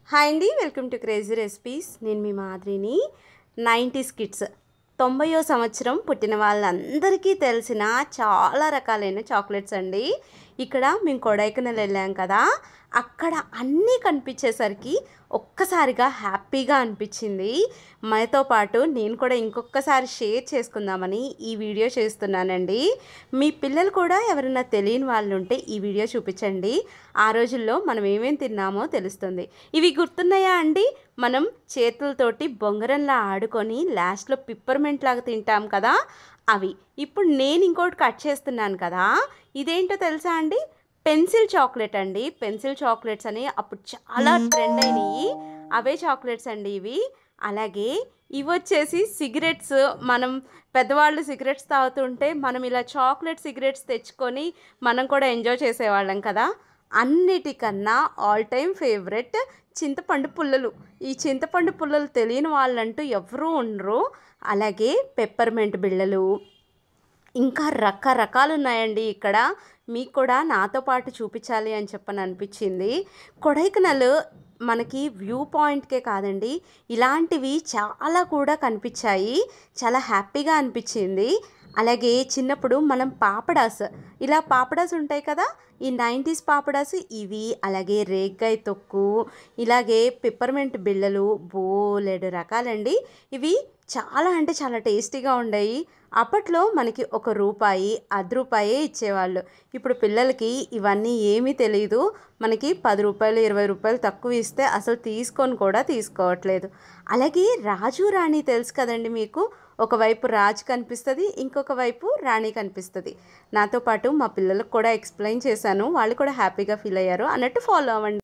Hi అండి, welcome to crazy recipes. నేను మీ మాదిరిని. 90s kids 90వ సంవత్సరం పుట్టిన వాళ్ళందరికీ తెలిసిన చాలా రకాలైన చాక్లెట్స్ అండి. ఇక్కడ మేము కొడైకెనాల్ వెళ్ళాం కదా, అక్కడ అన్నీ కనిపించేసరికి ఒక్కసారిగా హ్యాపీగా అనిపించింది. మనతో పాటు నేను కూడా ఇంకొకసారి షేర్ చేసుకుందామని ఈ వీడియో చేస్తున్నానండి. మీ పిల్లలు కూడా ఎవరైనా తెలియని వాళ్ళు ఉంటే ఈ వీడియో చూపించండి. ఆ రోజుల్లో మనం ఏమేమి తిన్నామో తెలుస్తుంది. ఇవి గుర్తున్నాయా అండి? మనం చేతులతోటి బొంగరంలా ఆడుకొని లాస్ట్లో పిప్పర్మెంట్ లాగా తింటాం కదా, అవి. ఇప్పుడు నేను ఇంకోటి కట్ చేస్తున్నాను కదా, ఇదేంటో తెలుసా అండి? పెన్సిల్ చాక్లెట్ అండి. పెన్సిల్ చాక్లెట్స్ అని అప్పుడు చాలా ట్రెండ్ అయినాయి. అవే చాక్లెట్స్ అండి ఇవి. అలాగే ఇవి వచ్చేసి సిగరెట్స్. మనం పెద్దవాళ్ళు సిగరెట్స్ తాగుతుంటే మనం ఇలా చాక్లెట్ సిగరెట్స్ తెచ్చుకొని మనం కూడా ఎంజాయ్ చేసేవాళ్ళం కదా. అన్నిటికన్నా ఆల్ టైమ్ ఫేవరెట్ చింతపండు పుల్లలు. ఈ చింతపండు పుల్లలు తెలియని వాళ్ళంటూ ఎవరూ ఉండరు. అలాగే పెప్పర్మెంట్ బిళ్ళలు, ఇంకా రకరకాలు ఉన్నాయండి ఇక్కడ. మీకు కూడా నాతో పాటు చూపించాలి అని చెప్పని అనిపించింది. కొడైకెనాల్ మనకి వ్యూ పాయింట్కే కాదండి, ఇలాంటివి చాలా కూడా కనిపించాయి. చాలా హ్యాపీగా అనిపించింది. అలాగే చిన్నప్పుడు మనం పాపడాస్, ఇలా పాపడాస్ ఉంటాయి కదా, ఈ 90s పాపడాస్ ఇవి. అలాగే రేగ్గాయ తొక్కు, ఇలాగే పిప్పర్మెంట్ బిళ్ళలు, బోలెడు రకాలండి. ఇవి చాలా అంటే చాలా టేస్టీగా ఉండేవి. అప్పట్లో మనకి ₹1, ₹10 ఇచ్చేవాళ్ళు. ఇప్పుడు పిల్లలకి ఇవన్నీ ఏమీ తెలియదు. మనకి ₹10, ₹20 తక్కువ ఇస్తే అసలు తీసుకొని కూడా తీసుకోవట్లేదు. అలాగే రాజు రాణి తెలుసు కదండి మీకు. ఒకవైపు రాజు కనిపిస్తుంది, ఇంకొక వైపు రాణి కనిపిస్తుంది. నాతో పాటు మా పిల్లలకు కూడా ఎక్స్ప్లెయిన్ చేశాను, వాళ్ళు కూడా హ్యాపీగా ఫీల్ అయ్యారు. అన్నట్టు ఫాలో అవ్వండి.